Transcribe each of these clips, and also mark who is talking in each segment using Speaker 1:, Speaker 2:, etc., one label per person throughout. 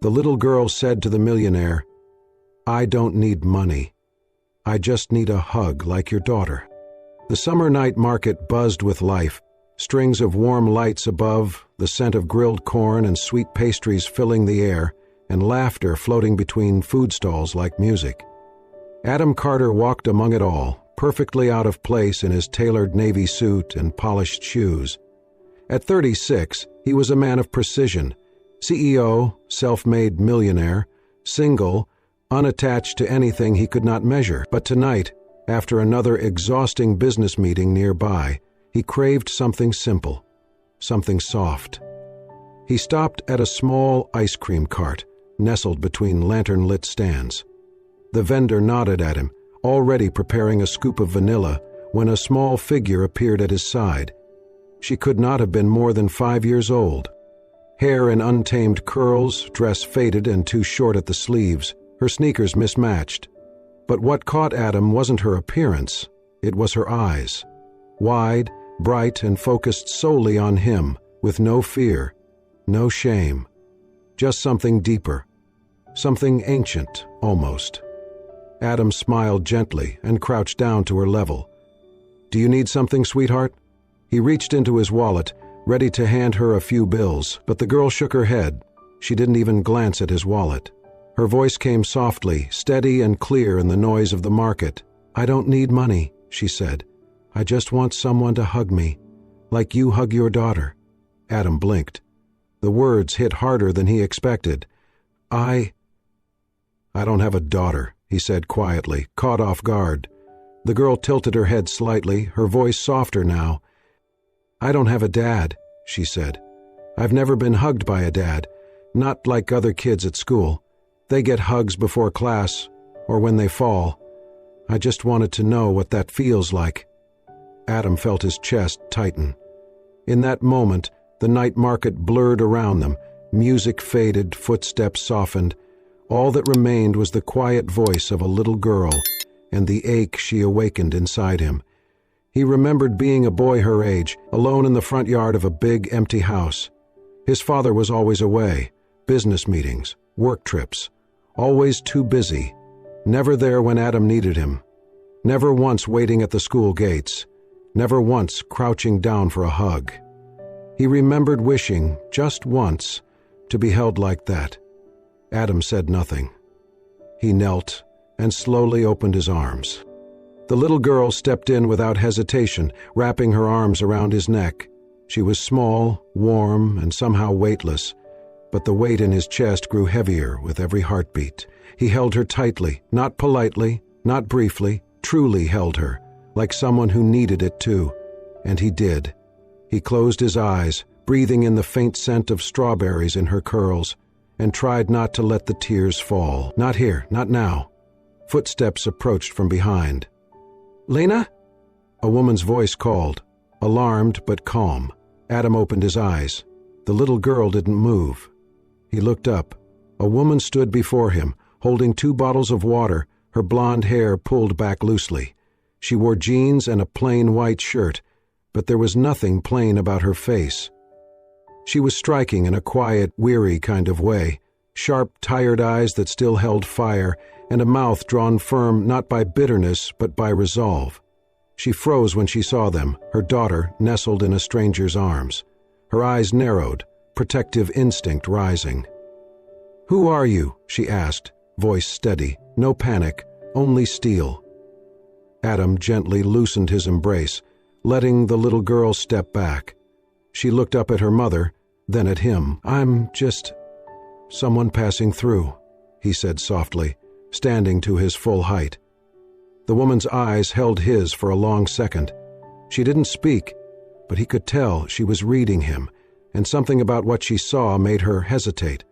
Speaker 1: The little girl said to the millionaire, "I don't need money. I just need a hug like your daughter." The summer night market buzzed with life, strings of warm lights above, the scent of grilled corn and sweet pastries filling the air, and laughter floating between food stalls like music. Adam Carter walked among it all, perfectly out of place in his tailored navy suit and polished shoes. At 36, he was a man of precision, CEO, self-made millionaire, single, unattached to anything he could not measure. But tonight, after another exhausting business meeting nearby, he craved something simple, something soft. He stopped at a small ice cream cart, nestled between lantern-lit stands. The vendor nodded at him, already preparing a scoop of vanilla, when a small figure appeared at his side. She could not have been more than 5 years old. Hair in untamed curls, dress faded and too short at the sleeves, her sneakers mismatched. But what caught Adam wasn't her appearance, it was her eyes. Wide, bright, and focused solely on him, with no fear, no shame. Just something deeper, something ancient, almost. Adam smiled gently and crouched down to her level. "Do you need something, sweetheart?" He reached into his wallet, ready to hand her a few bills, but the girl shook her head. She didn't even glance at his wallet. Her voice came softly, steady and clear in the noise of the market. "I don't need money," she said. "I just want someone to hug me, like you hug your daughter." Adam blinked. The words hit harder than he expected. I don't have a daughter," he said quietly, caught off guard. The girl tilted her head slightly, her voice softer now. "I don't have a dad," she said. "I've never been hugged by a dad, not like other kids at school. They get hugs before class, or when they fall. I just wanted to know what that feels like." Adam felt his chest tighten. In that moment, the night market blurred around them, music faded, footsteps softened. All that remained was the quiet voice of a little girl and the ache she awakened inside him. He remembered being a boy her age, alone in the front yard of a big, empty house. His father was always away, business meetings, work trips, always too busy, never there when Adam needed him, never once waiting at the school gates, never once crouching down for a hug. He remembered wishing, just once, to be held like that. Adam said nothing. He knelt and slowly opened his arms. The little girl stepped in without hesitation, wrapping her arms around his neck. She was small, warm, and somehow weightless, but the weight in his chest grew heavier with every heartbeat. He held her tightly, not politely, not briefly, truly held her, like someone who needed it too. And he did. He closed his eyes, breathing in the faint scent of strawberries in her curls, and tried not to let the tears fall. Not here, not now. Footsteps approached from behind. "Lena?" A woman's voice called, alarmed but calm. Adam opened his eyes. The little girl didn't move. He looked up. A woman stood before him, holding 2 bottles of water, her blonde hair pulled back loosely. She wore jeans and a plain white shirt, but there was nothing plain about her face. She was striking in a quiet, weary kind of way, sharp, tired eyes that still held fire, and a mouth drawn firm not by bitterness but by resolve. She froze when she saw them, her daughter nestled in a stranger's arms. Her eyes narrowed, protective instinct rising. "Who are you?" she asked, voice steady, no panic, only steel. Adam gently loosened his embrace, letting the little girl step back. She looked up at her mother, then at him. "I'm just someone passing through," he said softly, standing to his full height. The woman's eyes held his for a long second. She didn't speak, but he could tell she was reading him, and something about what she saw made her hesitate.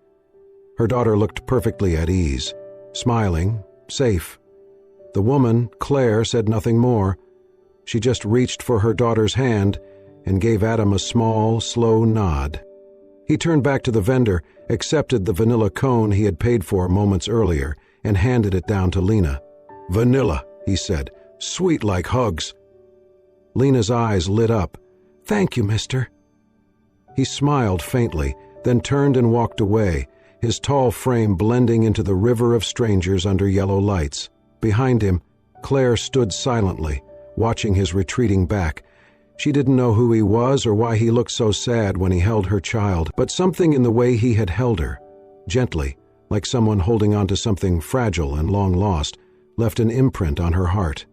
Speaker 1: Her daughter looked perfectly at ease, smiling, safe. The woman, Claire, said nothing more. She just reached for her daughter's hand and gave Adam a small, slow nod. He turned back to the vendor, accepted the vanilla cone he had paid for moments earlier, and handed it down to Lena. "Vanilla," he said, "sweet like hugs." Lena's eyes lit up. "Thank you, mister." He smiled faintly, then turned and walked away, his tall frame blending into the river of strangers under yellow lights. Behind him, Claire stood silently, watching his retreating back. She didn't know who he was or why he looked so sad when he held her child, but something in the way he had held her, gently, like someone holding on to something fragile and long lost, left an imprint on her heart.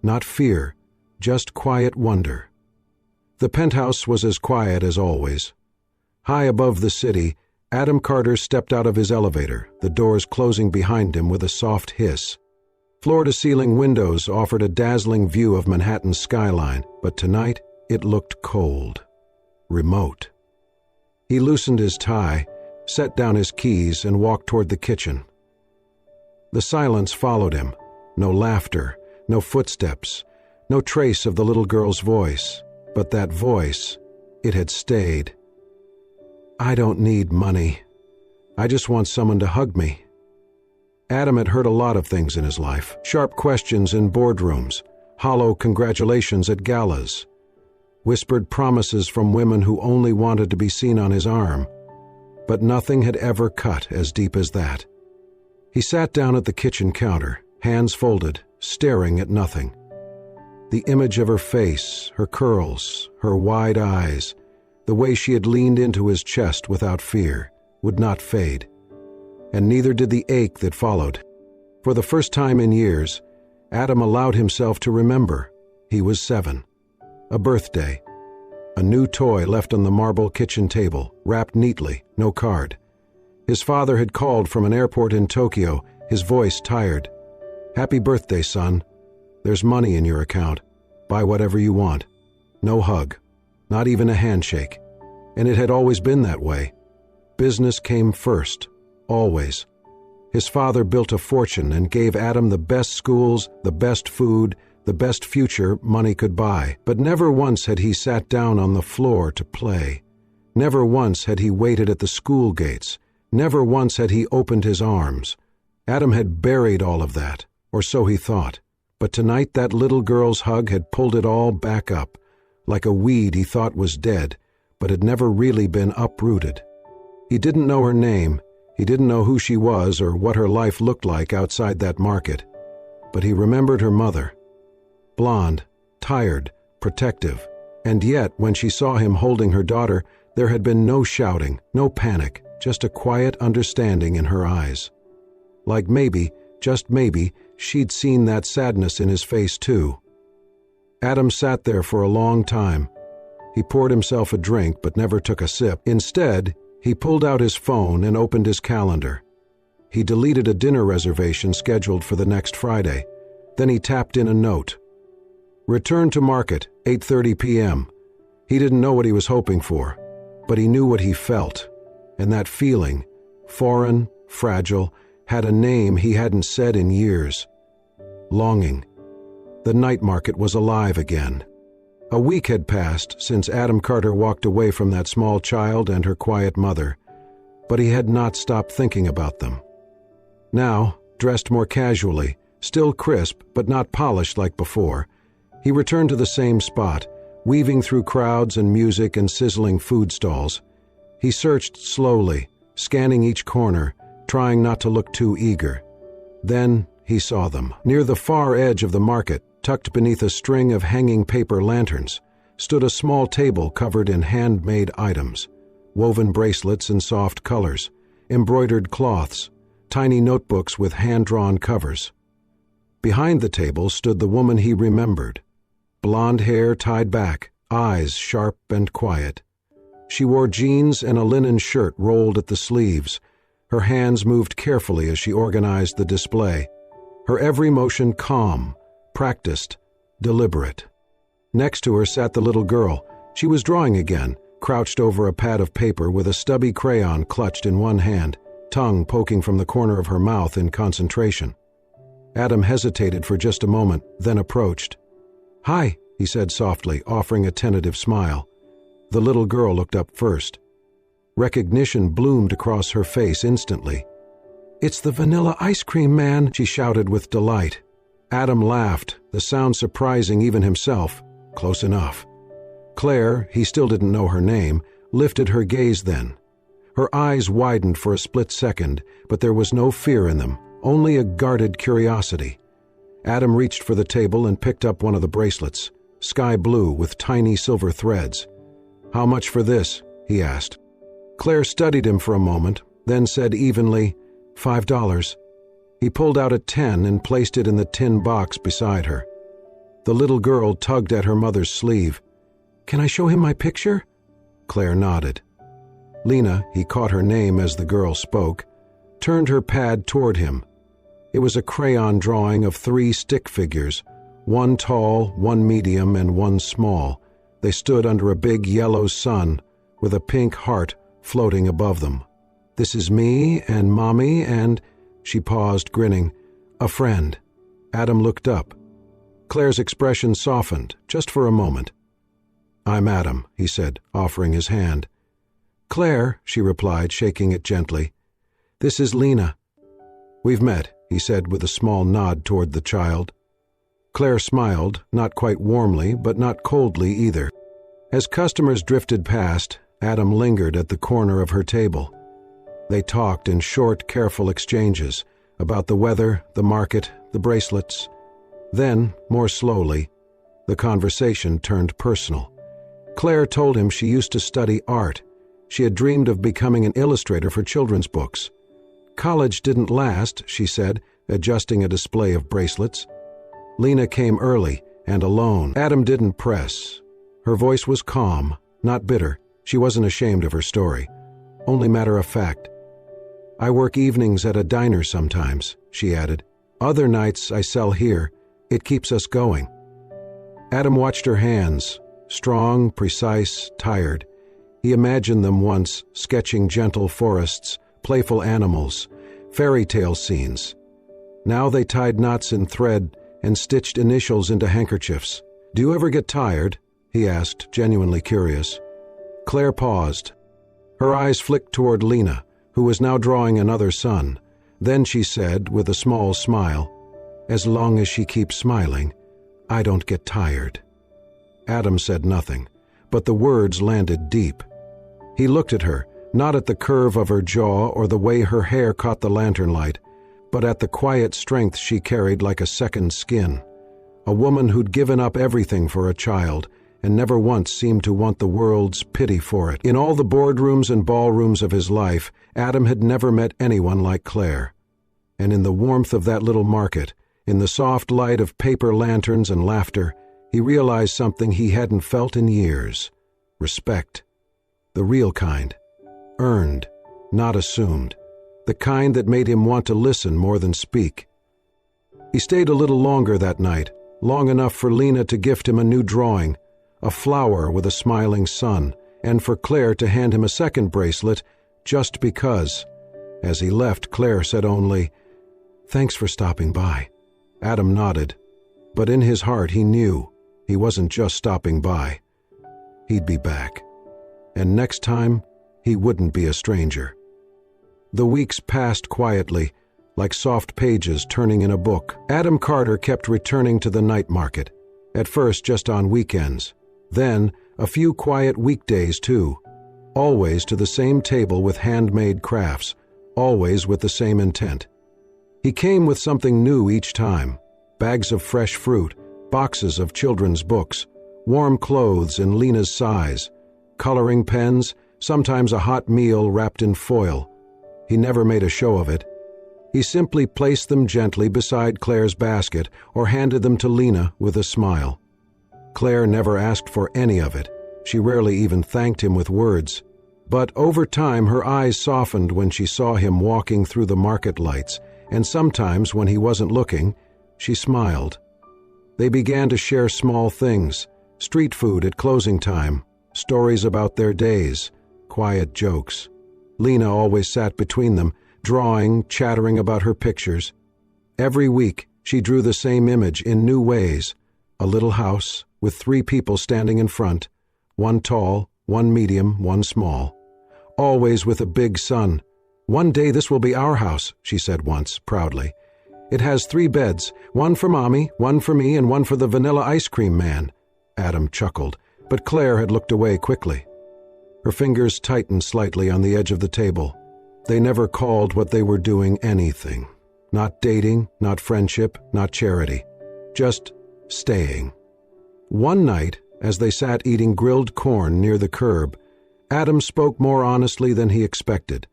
Speaker 1: Not fear, just quiet wonder. The penthouse was as quiet as always. High above the city, Adam Carter stepped out of his elevator, the doors closing behind him with a soft hiss. Floor-to-ceiling windows offered a dazzling view of Manhattan's skyline, but tonight it looked cold, remote. He loosened his tie, set down his keys, and walked toward the kitchen. The silence followed him. No laughter, no footsteps, no trace of the little girl's voice. But that voice, it had stayed. "I don't need money. I just want someone to hug me." Adam had heard a lot of things in his life. Sharp questions in boardrooms, hollow congratulations at galas, whispered promises from women who only wanted to be seen on his arm. But nothing had ever cut as deep as that. He sat down at the kitchen counter, hands folded, staring at nothing. The image of her face, her curls, her wide eyes, the way she had leaned into his chest without fear, would not fade. And neither did the ache that followed. For the first time in years, Adam allowed himself to remember. He was 7. A birthday. A new toy left on the marble kitchen table, wrapped neatly, no card. His father had called from an airport in Tokyo, his voice tired. "Happy birthday, son. There's money in your account. Buy whatever you want." No hug, not even a handshake. And it had always been that way. Business came first, always. His father built a fortune and gave Adam the best schools, the best food, the best future money could buy. But never once had he sat down on the floor to play. Never once had he waited at the school gates. Never once had he opened his arms. Adam had buried all of that, or so he thought. But tonight that little girl's hug had pulled it all back up, like a weed he thought was dead, but had never really been uprooted. He didn't know her name. He didn't know who she was or what her life looked like outside that market. But he remembered her mother. Blonde, tired, protective. And yet, when she saw him holding her daughter, there had been no shouting, no panic, just a quiet understanding in her eyes. Like maybe, just maybe, she'd seen that sadness in his face too. Adam sat there for a long time. He poured himself a drink but never took a sip. Instead, he pulled out his phone and opened his calendar. He deleted a dinner reservation scheduled for the next Friday. Then he tapped in a note. Return to market, 8:30 p.m. He didn't know what he was hoping for, but he knew what he felt. And that feeling, foreign, fragile, had a name he hadn't said in years. Longing. The night market was alive again. A week had passed since Adam Carter walked away from that small child and her quiet mother, but he had not stopped thinking about them. Now, dressed more casually, still crisp but not polished like before, he returned to the same spot, weaving through crowds and music and sizzling food stalls. He searched slowly, scanning each corner, trying not to look too eager. Then he saw them. Near the far edge of the market, tucked beneath a string of hanging paper lanterns, stood a small table covered in handmade items, woven bracelets in soft colors, embroidered cloths, tiny notebooks with hand-drawn covers. Behind the table stood the woman he remembered, blonde hair tied back, eyes sharp and quiet. She wore jeans and a linen shirt rolled at the sleeves. Her hands moved carefully as she organized the display, her every motion calm, practiced, deliberate. Next to her sat the little girl. She was drawing again, crouched over a pad of paper with a stubby crayon clutched in one hand, tongue poking from the corner of her mouth in concentration. Adam hesitated for just a moment, then approached. "Hi," he said softly, offering a tentative smile. The little girl looked up first. Recognition bloomed across her face instantly. "It's the Vanilla Ice Cream Man," she shouted with delight. Adam laughed, the sound surprising even himself. Close enough. Claire, he still didn't know her name, lifted her gaze then. Her eyes widened for a split second, but there was no fear in them, only a guarded curiosity. Adam reached for the table and picked up one of the bracelets, sky blue with tiny silver threads. "How much for this?" he asked. Claire studied him for a moment, then said evenly, $5. He pulled out a 10 and placed it in the tin box beside her. The little girl tugged at her mother's sleeve. "Can I show him my picture?" Claire nodded. Lena, he caught her name as the girl spoke, turned her pad toward him. It was a crayon drawing of 3 stick figures, one tall, one medium, and one small. They stood under a big yellow sun with a pink heart floating above them. "This is me and Mommy and," she paused, grinning, "a friend." Adam looked up. Claire's expression softened, just for a moment. "I'm Adam," he said, offering his hand. "Claire," she replied, shaking it gently. "This is Lena." "We've met," he said with a small nod toward the child. Claire smiled, not quite warmly, but not coldly either. As customers drifted past, Adam lingered at the corner of her table. They talked in short, careful exchanges about the weather, the market, the bracelets. Then, more slowly, the conversation turned personal. Claire told him she used to study art. She had dreamed of becoming an illustrator for children's books. College didn't last, she said, adjusting a display of bracelets. Lena came early and alone. Adam didn't press. Her voice was calm, not bitter. She wasn't ashamed of her story, only matter of fact. "I work evenings at a diner sometimes," she added. "Other nights I sell here. It keeps us going." Adam watched her hands, strong, precise, tired. He imagined them once, sketching gentle forests, playful animals, fairy tale scenes. Now they tied knots in thread and stitched initials into handkerchiefs. "Do you ever get tired?" he asked, genuinely curious. Claire paused. Her eyes flicked toward Lena, who was now drawing another sun. Then she said, with a small smile, "As long as she keeps smiling, I don't get tired." Adam said nothing, but the words landed deep. He looked at her, not at the curve of her jaw or the way her hair caught the lantern light, but at the quiet strength she carried like a second skin. A woman who'd given up everything for a child and never once seemed to want the world's pity for it. In all the boardrooms and ballrooms of his life, Adam had never met anyone like Claire. And in the warmth of that little market, in the soft light of paper lanterns and laughter, he realized something he hadn't felt in years: respect. The real kind. Earned, not assumed. The kind that made him want to listen more than speak. He stayed a little longer that night, long enough for Lena to gift him a new drawing, a flower with a smiling sun, and for Claire to hand him a second bracelet, just because. As he left, Claire said only, "Thanks for stopping by." Adam nodded, but in his heart he knew he wasn't just stopping by. He'd be back. And next time, he wouldn't be a stranger. The weeks passed quietly, like soft pages turning in a book. Adam Carter kept returning to the night market, at first just on weekends, then a few quiet weekdays too, always to the same table with handmade crafts, always with the same intent. He came with something new each time: bags of fresh fruit, boxes of children's books, warm clothes in Lena's size, coloring pens, sometimes a hot meal wrapped in foil. He never made a show of it. He simply placed them gently beside Claire's basket or handed them to Lena with a smile. Claire never asked for any of it. She rarely even thanked him with words. But over time her eyes softened when she saw him walking through the market lights, and sometimes when he wasn't looking, she smiled. They began to share small things: street food at closing time, stories about their days, quiet jokes. Lena always sat between them, drawing, chattering about her pictures. Every week, she drew the same image in new ways: a little house with 3 people standing in front, one tall, one medium, one small, always with a big sun. "One day this will be our house," she said once, proudly. "It has 3 beds, one for Mommy, one for me, and one for the vanilla ice cream man." Adam chuckled, but Claire had looked away quickly. Her fingers tightened slightly on the edge of the table. They never called what they were doing anything. Not dating, not friendship, not charity. Just staying. One night, as they sat eating grilled corn near the curb, Adam spoke more honestly than he expected.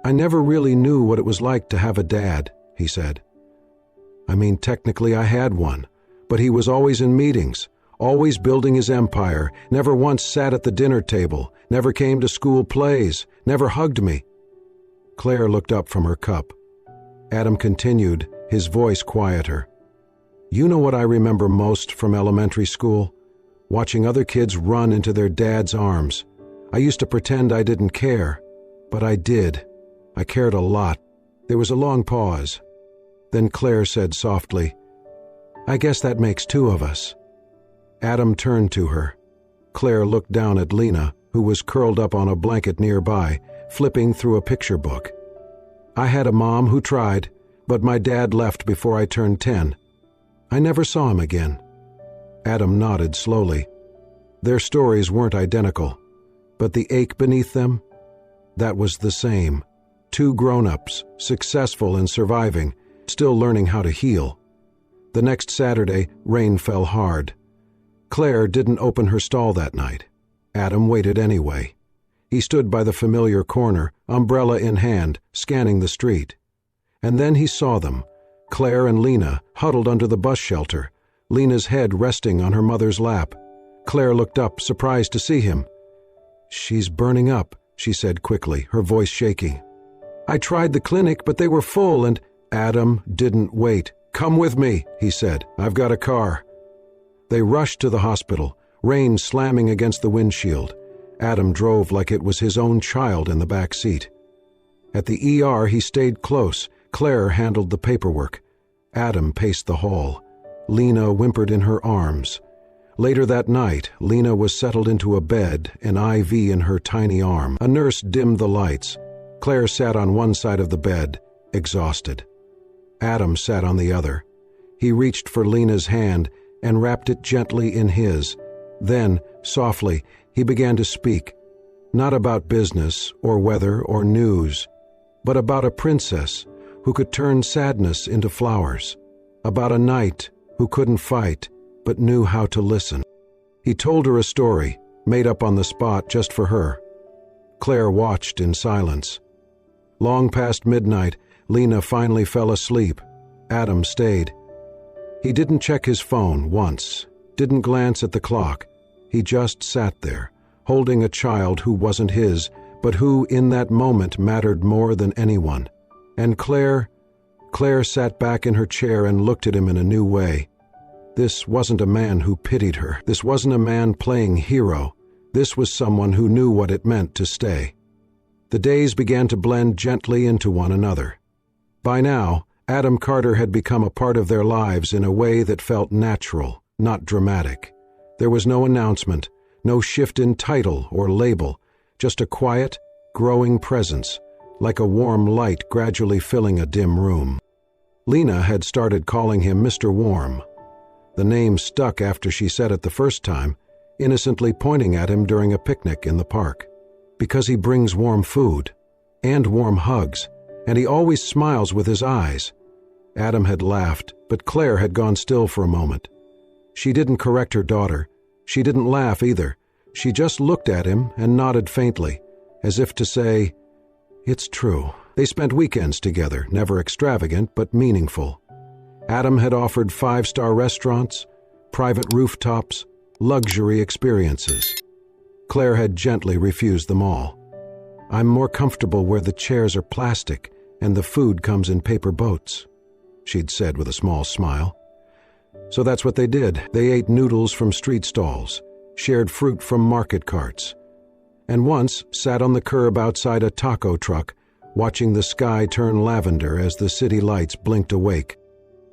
Speaker 1: "I never really knew what it was like to have a dad," he said. "I mean, technically I had one, but he was always in meetings, always building his empire, never once sat at the dinner table, never came to school plays, never hugged me." Claire looked up from her cup. Adam continued, his voice quieter. "You know what I remember most from elementary school? Watching other kids run into their dad's arms. I used to pretend I didn't care, but I did. I cared a lot." There was a long pause. Then Claire said softly, "I guess that makes two of us." Adam turned to her. Claire looked down at Lena, who was curled up on a blanket nearby, flipping through a picture book. "I had a mom who tried, but my dad left before I turned 10. I never saw him again." Adam nodded slowly. Their stories weren't identical, but the ache beneath them, that was the same. Two grown-ups, successful and surviving, still learning how to heal. The next Saturday, rain fell hard. Claire didn't open her stall that night. Adam waited anyway. He stood by the familiar corner, umbrella in hand, scanning the street. And then he saw them, Claire and Lena, huddled under the bus shelter, Lena's head resting on her mother's lap. Claire looked up, surprised to see him. "She's burning up," she said quickly, her voice shaking. "I tried the clinic, but they were full and—" Adam didn't wait. "Come with me," he said. "I've got a car." They rushed to the hospital, rain slamming against the windshield. Adam drove like it was his own child in the back seat. At the ER, he stayed close. Claire handled the paperwork. Adam paced the hall. Lena whimpered in her arms. Later that night, Lena was settled into a bed, an IV in her tiny arm. A nurse dimmed the lights. Claire sat on one side of the bed, exhausted. Adam sat on the other. He reached for Lena's hand and wrapped it gently in his. Then, softly, he began to speak. Not about business or weather or news, but about a princess who could turn sadness into flowers. About a knight who couldn't fight but knew how to listen. He told her a story, made up on the spot just for her. Claire watched in silence. Long past midnight, Lena finally fell asleep. Adam stayed. He didn't check his phone once, didn't glance at the clock. He just sat there, holding a child who wasn't his, but who in that moment mattered more than anyone. And Claire sat back in her chair and looked at him in a new way. This wasn't a man who pitied her. This wasn't a man playing hero. This was someone who knew what it meant to stay. The days began to blend gently into one another. By now, Adam Carter had become a part of their lives in a way that felt natural, not dramatic. There was no announcement, no shift in title or label, just a quiet, growing presence, like a warm light gradually filling a dim room. Lena had started calling him Mr. Warm. The name stuck after she said it the first time, innocently pointing at him during a picnic in the park. Because he brings warm food, and warm hugs, and he always smiles with his eyes. Adam had laughed, but Claire had gone still for a moment. She didn't correct her daughter. She didn't laugh either. She just looked at him and nodded faintly, as if to say, "It's true." They spent weekends together, never extravagant but meaningful. Adam had offered 5-star restaurants, private rooftops, luxury experiences. Claire had gently refused them all. "I'm more comfortable where the chairs are plastic and the food comes in paper boats," she'd said with a small smile. So that's what they did. They ate noodles from street stalls, shared fruit from market carts, and once sat on the curb outside a taco truck, watching the sky turn lavender as the city lights blinked awake.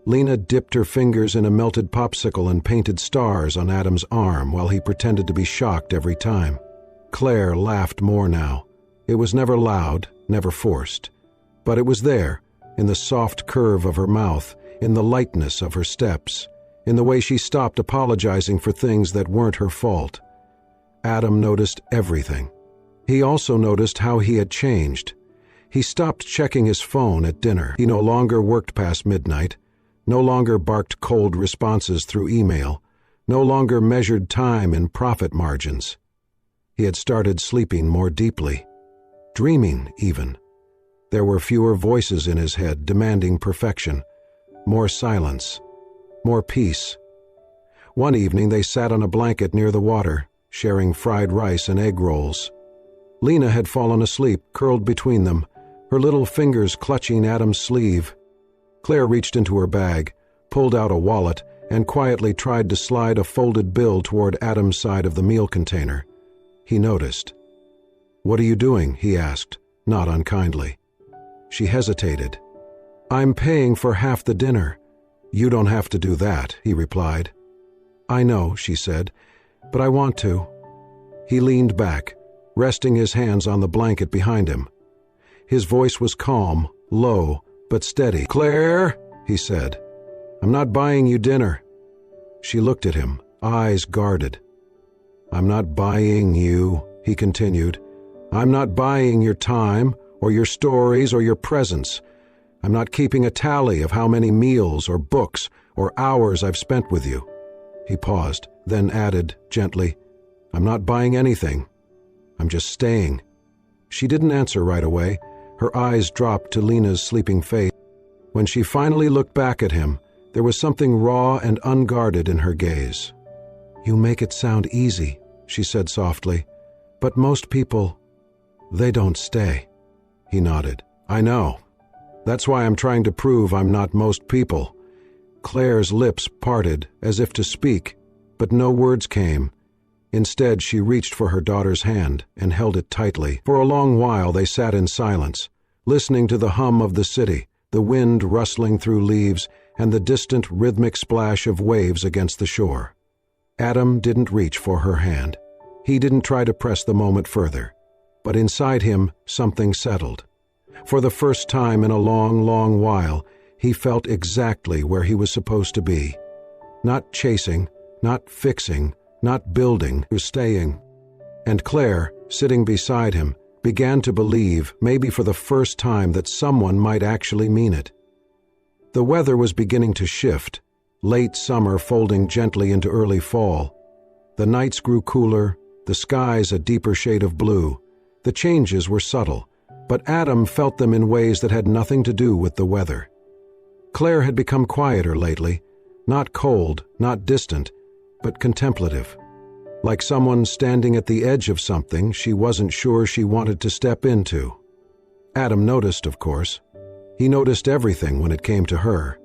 Speaker 1: Lena dipped her fingers in a melted popsicle and painted stars on Adam's arm while he pretended to be shocked every time. Claire laughed more now. It was never loud, never forced, but it was there, in the soft curve of her mouth, in the lightness of her steps, in the way she stopped apologizing for things that weren't her fault. Adam noticed everything. He also noticed how he had changed. He stopped checking his phone at dinner. He no longer worked past midnight, no longer barked cold responses through email, no longer measured time in profit margins. He had started sleeping more deeply, dreaming even. There were fewer voices in his head demanding perfection, more silence, more peace. One evening they sat on a blanket near the water, sharing fried rice and egg rolls. Lena had fallen asleep, curled between them, her little fingers clutching Adam's sleeve. Claire reached into her bag, pulled out a wallet, and quietly tried to slide a folded bill toward Adam's side of the meal container. He noticed. "What are you doing?" he asked, not unkindly. She hesitated. "I'm paying for half the dinner." "You don't have to do that," he replied. "I know," she said, "but I want to." He leaned back, resting his hands on the blanket behind him. His voice was calm, low, but steady. "Claire," he said, "I'm not buying you dinner." She looked at him, eyes guarded. "I'm not buying you," he continued. "I'm not buying your time, or your stories, or your presence. I'm not keeping a tally of how many meals, or books, or hours I've spent with you." He paused, then added, gently, "I'm not buying anything. I'm just staying." She didn't answer right away. Her eyes dropped to Lena's sleeping face. When she finally looked back at him, there was something raw and unguarded in her gaze. "You make it sound easy," she said softly, "but most people, they don't stay." He nodded. "I know. That's why I'm trying to prove I'm not most people." Claire's lips parted as if to speak, but no words came. Instead, she reached for her daughter's hand and held it tightly. For a long while they sat in silence, listening to the hum of the city, the wind rustling through leaves, and the distant rhythmic splash of waves against the shore. Adam didn't reach for her hand. He didn't try to press the moment further. But inside him, something settled. For the first time in a long, long while, he felt exactly where he was supposed to be. Not chasing, not fixing, not building, or staying. And Claire, sitting beside him, began to believe, maybe for the first time, that someone might actually mean it. The weather was beginning to shift, late summer folding gently into early fall. The nights grew cooler, the skies a deeper shade of blue. The changes were subtle, but Adam felt them in ways that had nothing to do with the weather. Claire had become quieter lately, not cold, not distant, but contemplative. Like someone standing at the edge of something she wasn't sure she wanted to step into. Adam noticed, of course. He noticed everything when it came to her.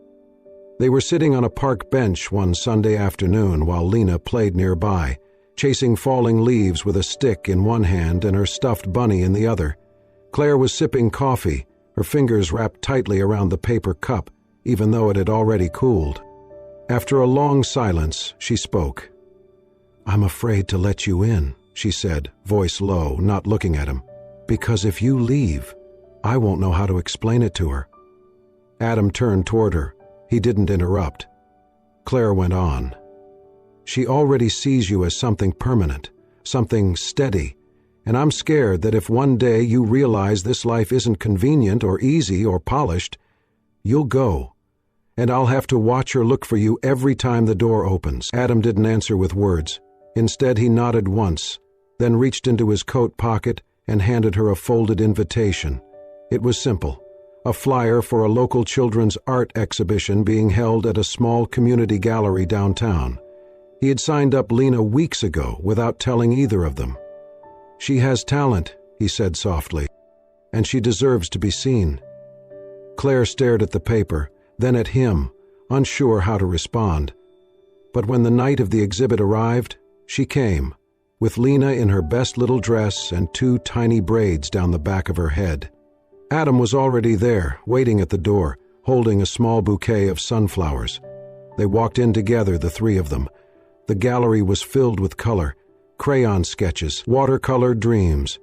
Speaker 1: They were sitting on a park bench one Sunday afternoon while Lena played nearby, chasing falling leaves with a stick in one hand and her stuffed bunny in the other. Claire was sipping coffee, her fingers wrapped tightly around the paper cup, even though it had already cooled. After a long silence, she spoke. "I'm afraid to let you in," she said, voice low, not looking at him. "Because if you leave, I won't know how to explain it to her." Adam turned toward her. He didn't interrupt. Claire went on. "She already sees you as something permanent, something steady, and I'm scared that if one day you realize this life isn't convenient or easy or polished, you'll go. And I'll have to watch her look for you every time the door opens." Adam didn't answer with words. Instead, he nodded once, then reached into his coat pocket and handed her a folded invitation. It was simple, a flyer for a local children's art exhibition being held at a small community gallery downtown. He had signed up Lena weeks ago without telling either of them. "She has talent," he said softly, "and she deserves to be seen." Claire stared at the paper, then at him, unsure how to respond. But when the night of the exhibit arrived, she came, with Lena in her best little dress and 2 tiny braids down the back of her head. Adam was already there, waiting at the door, holding a small bouquet of sunflowers. They walked in together, the 3 of them. The gallery was filled with color, crayon sketches, watercolor dreams,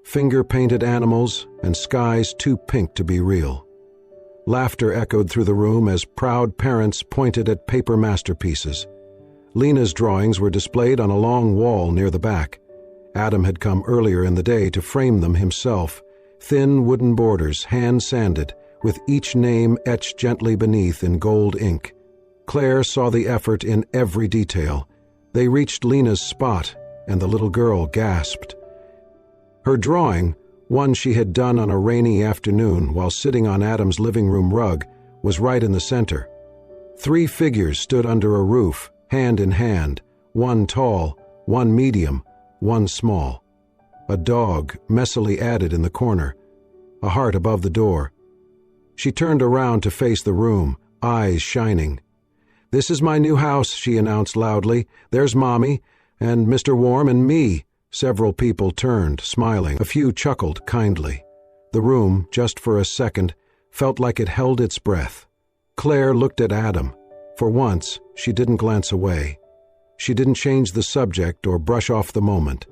Speaker 1: finger-painted animals, and skies too pink to be real. Laughter echoed through the room as proud parents pointed at paper masterpieces. Lena's drawings were displayed on a long wall near the back. Adam had come earlier in the day to frame them himself, thin wooden borders, hand-sanded, with each name etched gently beneath in gold ink. Claire saw the effort in every detail. They reached Lena's spot, and the little girl gasped. Her drawing, one she had done on a rainy afternoon while sitting on Adam's living room rug, was right in the center. 3 figures stood under a roof, hand in hand, one tall, one medium, one small. A dog messily added in the corner, a heart above the door. She turned around to face the room, eyes shining. "This is my new house," she announced loudly. "There's Mommy, and Mr. Warm, and me." Several people turned, smiling. A few chuckled kindly. The room, just for a second, felt like it held its breath. Claire looked at Adam. For once, she didn't glance away. She didn't change the subject or brush off the moment.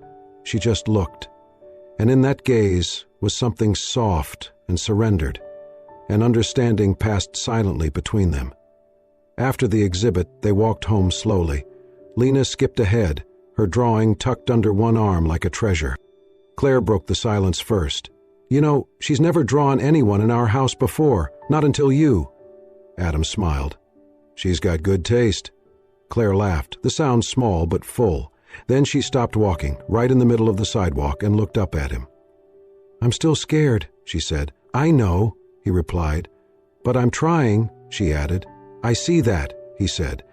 Speaker 1: She just looked. And in that gaze was something soft and surrendered. An understanding passed silently between them. After the exhibit, they walked home slowly. Lena skipped ahead, her drawing tucked under one arm like a treasure. Claire broke the silence first. "You know, she's never drawn anyone in our house before, not until you." Adam smiled. "She's got good taste." Claire laughed, the sound small but full. Then she stopped walking, right in the middle of the sidewalk, and looked up at him. "I'm still scared," she said. "I know," he replied. "But I'm trying," she added. "I see that," he said.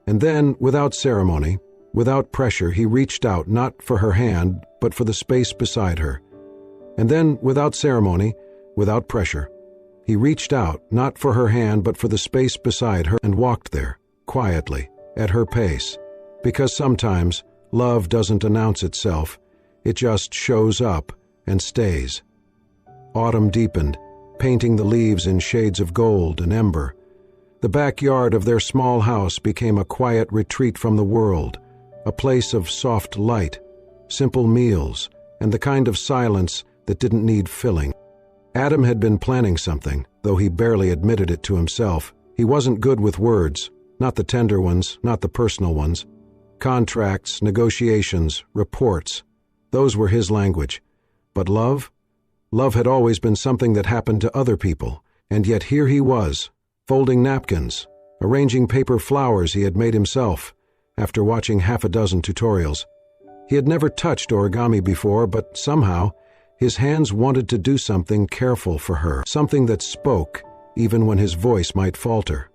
Speaker 1: And then, without ceremony, without pressure, he reached out, not for her hand, but for the space beside her. And then, without ceremony, without pressure, he reached out, not for her hand, but for the space beside her, and walked there, quietly, at her pace. Because sometimes, love doesn't announce itself, it just shows up and stays. Autumn deepened, painting the leaves in shades of gold and ember. The backyard of their small house became a quiet retreat from the world, a place of soft light, simple meals, and the kind of silence that didn't need filling. Adam had been planning something, though he barely admitted it to himself. He wasn't good with words, not the tender ones, not the personal ones. Contracts, negotiations, reports, those were his language. But love? Love had always been something that happened to other people, and yet here he was, folding napkins, arranging paper flowers he had made himself, after watching half a dozen tutorials. He had never touched origami before, but somehow, his hands wanted to do something careful for her, something that spoke, even when his voice might falter.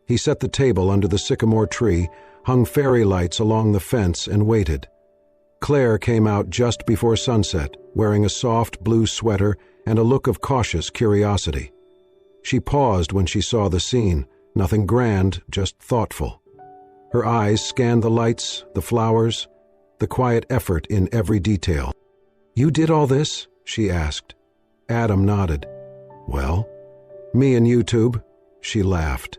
Speaker 1: He set the table under the sycamore tree, hung fairy lights along the fence, and waited. Claire came out just before sunset, wearing a soft blue sweater and a look of cautious curiosity. She paused when she saw the scene, nothing grand, just thoughtful. Her eyes scanned the lights, the flowers, the quiet effort in every detail. "You did all this?" she asked. Adam nodded. "Well, me and YouTube," she laughed.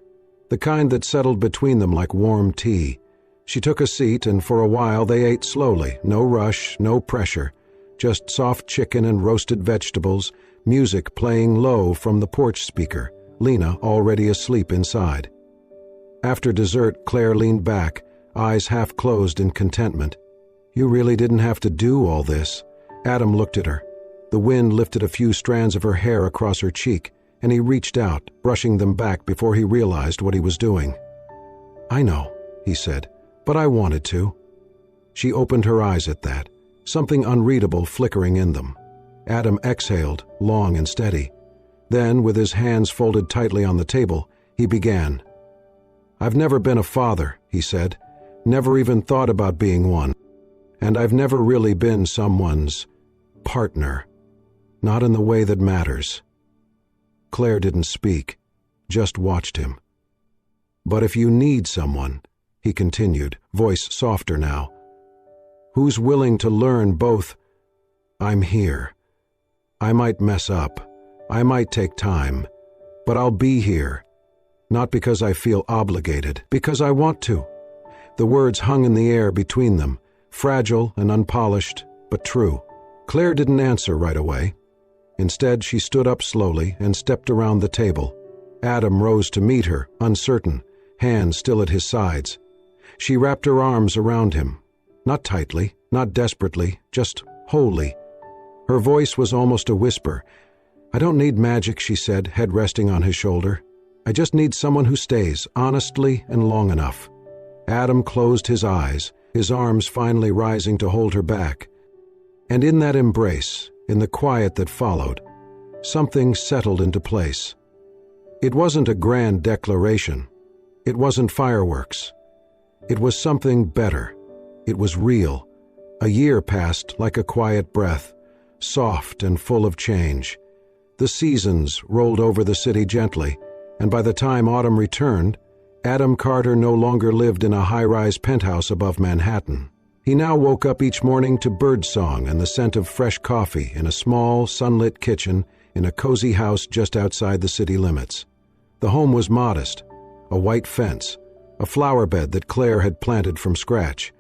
Speaker 1: The kind that settled between them like warm tea. She took a seat, and for a while they ate slowly, no rush, no pressure, just soft chicken and roasted vegetables, music playing low from the porch speaker, Lena already asleep inside. After dessert, Claire leaned back, eyes half closed in contentment. "You really didn't have to do all this." Adam looked at her. The wind lifted a few strands of her hair across her cheek, and he reached out, brushing them back before he realized what he was doing. "I know," he said, "but I wanted to." She opened her eyes at that, something unreadable flickering in them. Adam exhaled, long and steady. Then, with his hands folded tightly on the table, he began. "I've never been a father," he said, "never even thought about being one. And I've never really been someone's partner, not in the way that matters." Claire didn't speak, just watched him. "But if you need someone," he continued, voice softer now, "who's willing to learn both, I'm here. I might mess up, I might take time, but I'll be here. Not because I feel obligated, because I want to." The words hung in the air between them, fragile and unpolished, but true. Claire didn't answer right away. Instead, she stood up slowly and stepped around the table. Adam rose to meet her, uncertain, hands still at his sides. She wrapped her arms around him, not tightly, not desperately, just wholly. Her voice was almost a whisper. "I don't need magic," she said, head resting on his shoulder. "I just need someone who stays, honestly and long enough." Adam closed his eyes, his arms finally rising to hold her back. And in that embrace, in the quiet that followed, something settled into place. It wasn't a grand declaration. It wasn't fireworks. It was something better. It was real. A year passed like a quiet breath, soft and full of change. The seasons rolled over the city gently, and by the time autumn returned, Adam Carter no longer lived in a high-rise penthouse above Manhattan. He now woke up each morning to birdsong and the scent of fresh coffee in a small, sunlit kitchen in a cozy house just outside the city limits. The home was modest: a white fence, a flower bed that Claire had planted from scratch,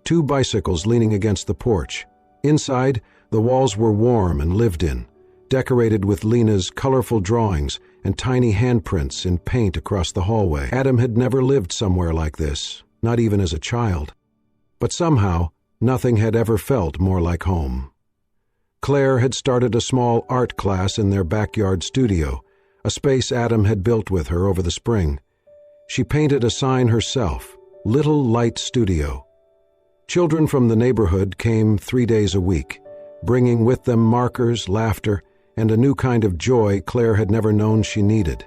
Speaker 1: 2 bicycles leaning against the porch. Inside, the walls were warm and lived in, decorated with Lena's colorful drawings and tiny handprints in paint across the hallway. Adam had never lived somewhere like this, not even as a child. But somehow, nothing had ever felt more like home. Claire had started a small art class in their backyard studio, a space Adam had built with her over the spring. She painted a sign herself, "Little Light Studio." Children from the neighborhood came 3 days a week, bringing with them markers, laughter, and a new kind of joy Claire had never known she needed.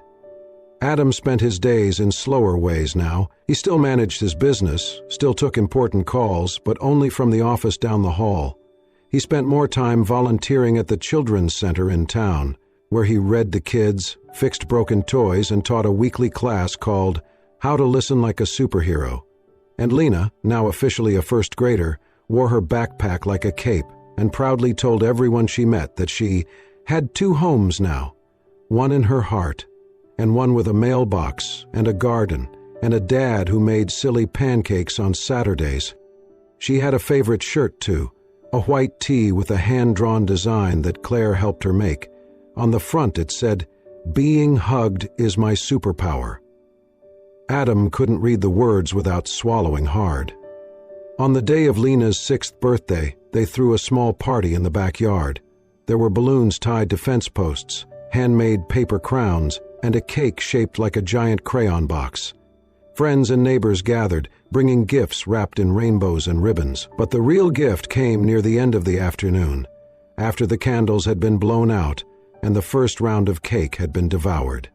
Speaker 1: Adam spent his days in slower ways now. He still managed his business, still took important calls, but only from the office down the hall. He spent more time volunteering at the children's center in town, where he read to kids, fixed broken toys, and taught a weekly class called How to Listen Like a Superhero. And Lena, now officially a first grader, wore her backpack like a cape and proudly told everyone she met that she had 2 homes now, one in her heart, and one with a mailbox and a garden and a dad who made silly pancakes on Saturdays. She had a favorite shirt too, a white tee with a hand-drawn design that Claire helped her make. On the front it said, "Being hugged is my superpower." Adam couldn't read the words without swallowing hard. On the day of Lena's 6th birthday, they threw a small party in the backyard. There were balloons tied to fence posts, handmade paper crowns, and a cake shaped like a giant crayon box. Friends and neighbors gathered, bringing gifts wrapped in rainbows and ribbons. But the real gift came near the end of the afternoon, after the candles had been blown out and the first round of cake had been devoured.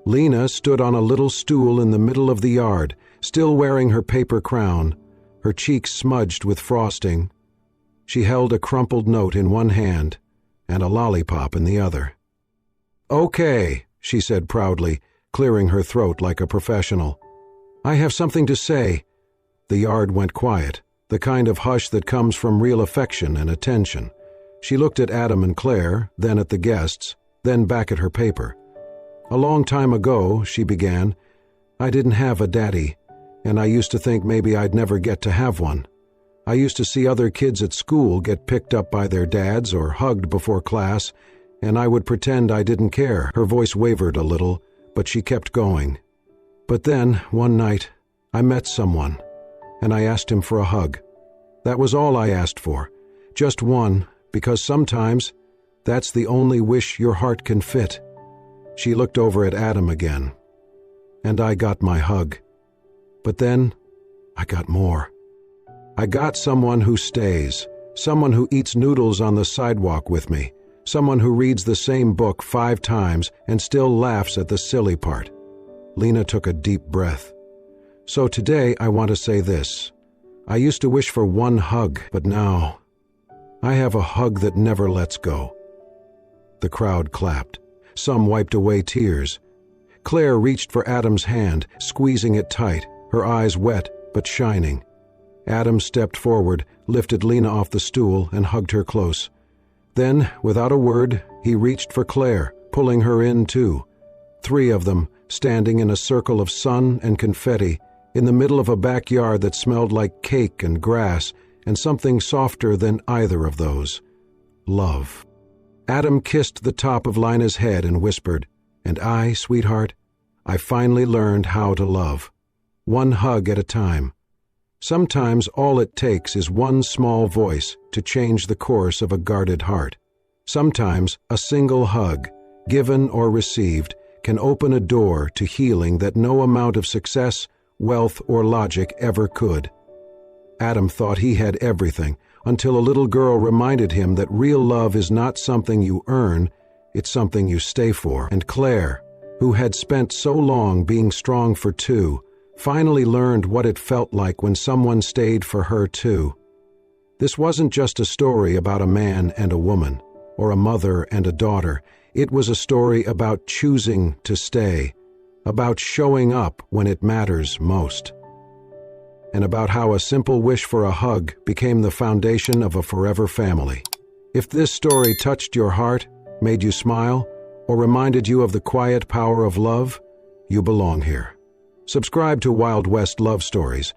Speaker 1: Lena stood on a little stool in the middle of the yard, still wearing her paper crown, her cheeks smudged with frosting. She held a crumpled note in one hand and a lollipop in the other. "Okay," she said proudly, clearing her throat like a professional. "I have something to say." The yard went quiet, the kind of hush that comes from real affection and attention. She looked at Adam and Claire, then at the guests, then back at her paper. "A long time ago," she began, "I didn't have a daddy, and I used to think maybe I'd never get to have one. I used to see other kids at school get picked up by their dads or hugged before class, and I would pretend I didn't care." Her voice wavered a little, but she kept going. "But then, one night, I met someone, and I asked him for a hug. That was all I asked for, just one, because sometimes that's the only wish your heart can fit." She looked over at Adam again. "And I got my hug. But then, I got more. I got someone who stays, someone who eats noodles on the sidewalk with me, someone who reads the same book 5 times and still laughs at the silly part." Lena took a deep breath. "So today I want to say this. I used to wish for one hug, but now I have a hug that never lets go." The crowd clapped. Some wiped away tears. Claire reached for Adam's hand, squeezing it tight, her eyes wet but shining. Adam stepped forward, lifted Lena off the stool, and hugged her close. Then, without a word, he reached for Claire, pulling her in too. 3 of them, standing in a circle of sun and confetti, in the middle of a backyard that smelled like cake and grass, and something softer than either of those: love. Adam kissed the top of Lena's head and whispered, "And I, sweetheart, I finally learned how to love. One hug at a time. Sometimes all it takes is one small voice to change the course of a guarded heart. Sometimes a single hug, given or received, can open a door to healing that no amount of success, wealth, or logic ever could. Adam thought he had everything until a little girl reminded him that real love is not something you earn, it's something you stay for. And Claire, who had spent so long being strong for two, finally learned what it felt like when someone stayed for her too. This wasn't just a story about a man and a woman, or a mother and a daughter. It was a story about choosing to stay, about showing up when it matters most, and about how a simple wish for a hug became the foundation of a forever family. If this story touched your heart, made you smile, or reminded you of the quiet power of love, you belong here. Subscribe to Wild West Love Stories